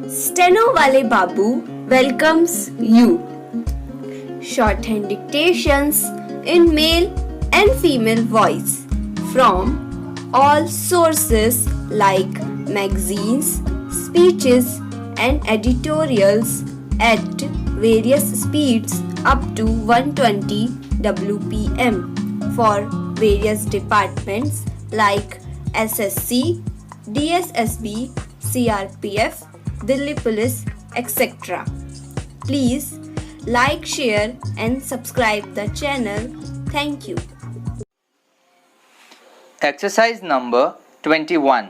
Steno Wale Babu welcomes you. Shorthand dictations in male and female voice from all sources like magazines, speeches, and editorials at various speeds up to 120 WPM for various departments like SSC, DSSB, CRPF, Delhi Police, etc. Please like, share, and subscribe the channel. Thank you. Exercise number 21.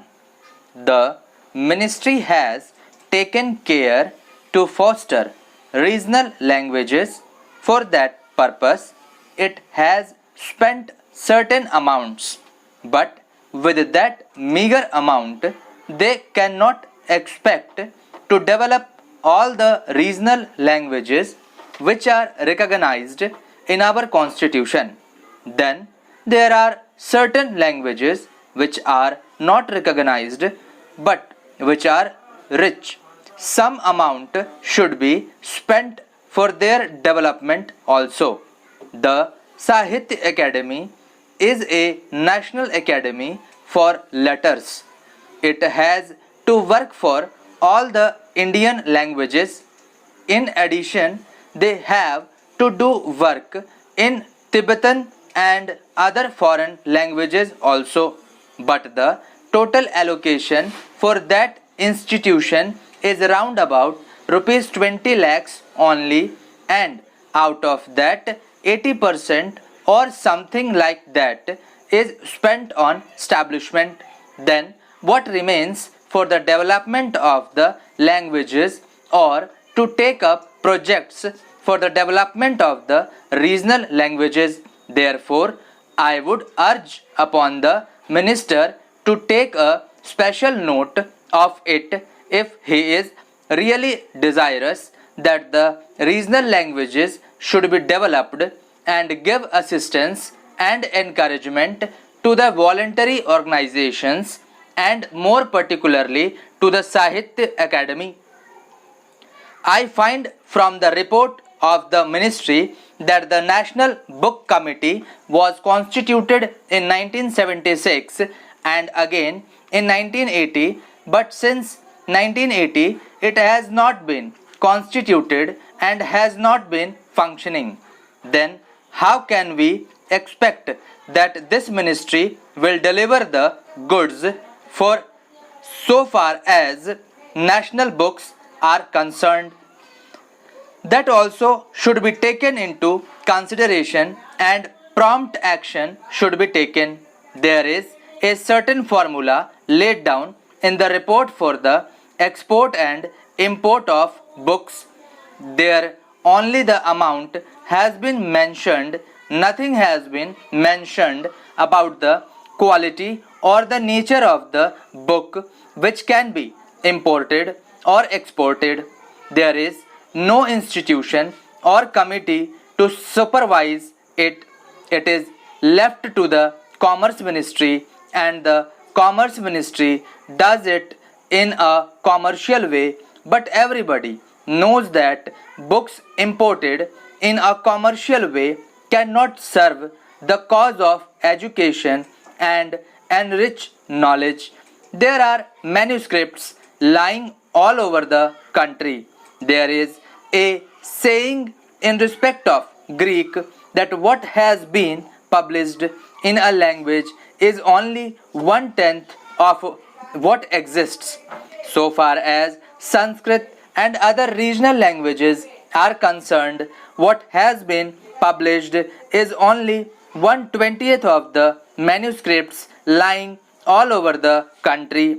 The Ministry has taken care to foster regional languages. For that purpose, it has spent certain amounts, but with that meager amount, they cannot expect to develop all the regional languages which are recognized in our constitution. Then there are certain languages which are not recognized but which are rich. Some amount should be spent for their development also. The Sahitya Academy is a national academy for letters. It has to work for all the Indian languages. In addition, they have to do work in Tibetan and other foreign languages also. But the total allocation for that institution is around about rupees 20 lakhs only, and out of that 80% or something like that is spent on establishment. Then what remains for the development of the languages or to take up projects for the development of the regional languages? Therefore, I would urge upon the minister to take a special note of it if he is really desirous that the regional languages should be developed, and give assistance and encouragement to the voluntary organizations and more particularly to the Sahitya Academy. I find from the report of the ministry that the National Book Committee was constituted in 1976 and again in 1980, but since 1980 it has not been constituted and has not been functioning. Then how can we expect that this ministry will deliver the goods for so far as national books are concerned? That also should be taken into consideration and prompt action should be taken. There is a certain formula laid down in the report for the export and import of books. There only the amount has been mentioned, nothing has been mentioned about the quality or the nature of the book which can be imported or exported. There is no institution or committee to supervise it. It is left to the Commerce Ministry, and the Commerce Ministry does it in a commercial way, but everybody knows that books imported in a commercial way cannot serve the cause of education and enrich knowledge. There are manuscripts lying all over the country. There is a saying in respect of Greek that what has been published in a language is only 1/10 of what exists. So far as Sanskrit and other regional languages are concerned, what has been published is only 1/20th of the manuscripts lying all over the country.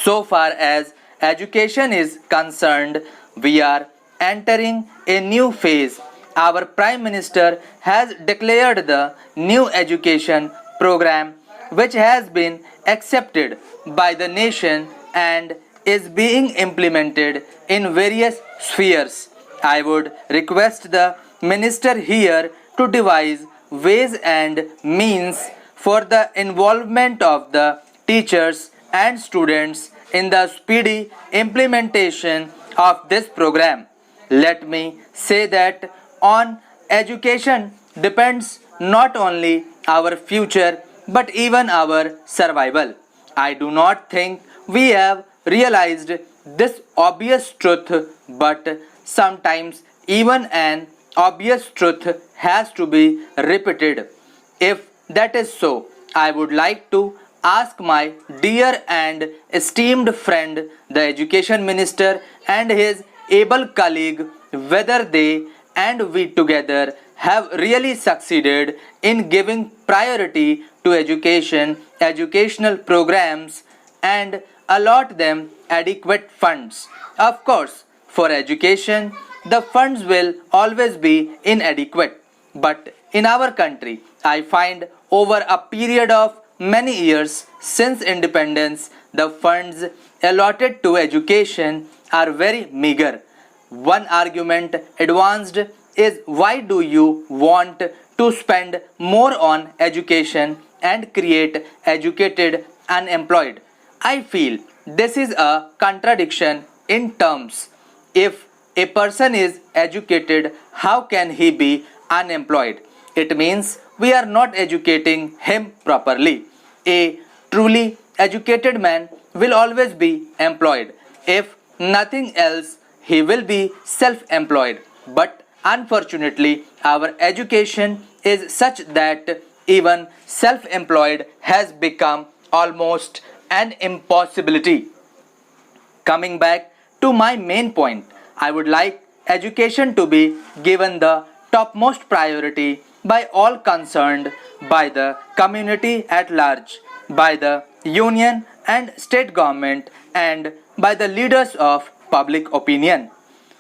So far as education is concerned, we are entering a new phase. Our Prime Minister has declared the new education program which has been accepted by the nation and is being implemented in various spheres. I would request the minister here to devise ways and means for the involvement of the teachers and students in the speedy implementation of this program. Let me say that on education depends not only our future but even our survival. I do not think we have realized this obvious truth, but sometimes even an obvious truth has to be repeated. If that is so, I would like to ask my dear and esteemed friend, the Education Minister, and his able colleague whether they and we together have really succeeded in giving priority to education, educational programs, and allot them adequate funds. Of course, for education, the funds will always be inadequate. But in our country, I find over a period of many years since independence, the funds allotted to education are very meager. One argument advanced is why do you want to spend more on education and create educated unemployed? I feel this is a contradiction in terms. If a person is educated, how can he be unemployed? It means we are not educating him properly. A truly educated man will always be employed. If nothing else, he will be self-employed. But unfortunately, our education is such that even self-employed has become almost an impossibility. Coming back to my main point, I would like education to be given the topmost priority by all concerned, by the community at large, by the union and state government, and by the leaders of public opinion.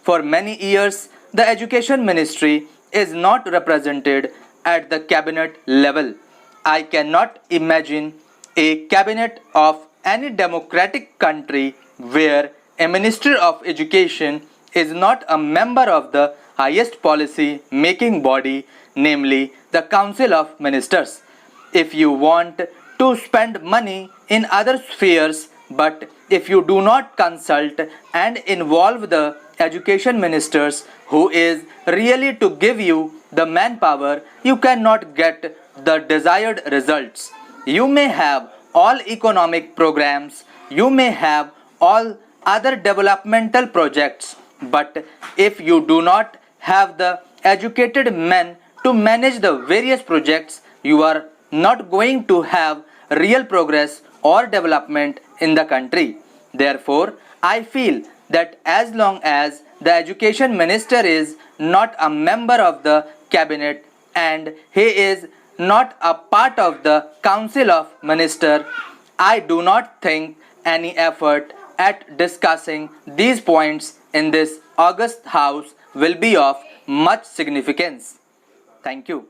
For many years, the Education Ministry is not represented at the cabinet level. I cannot imagine a cabinet of any democratic country where a Minister of Education is not a member of the highest policy making body, namely the Council of Ministers. If you want to spend money in other spheres, but if you do not consult and involve the education ministers who is really to give you the manpower, you cannot get the desired results. You may have all economic programs, you may have all other developmental projects, but if you do not have the educated men to manage the various projects, you are not going to have real progress or development in the country. Therefore, I feel that as long as the education minister is not a member of the cabinet and he is not a part of the council of minister, I do not think any effort at discussing these points in this august house will be of much significance. Thank you.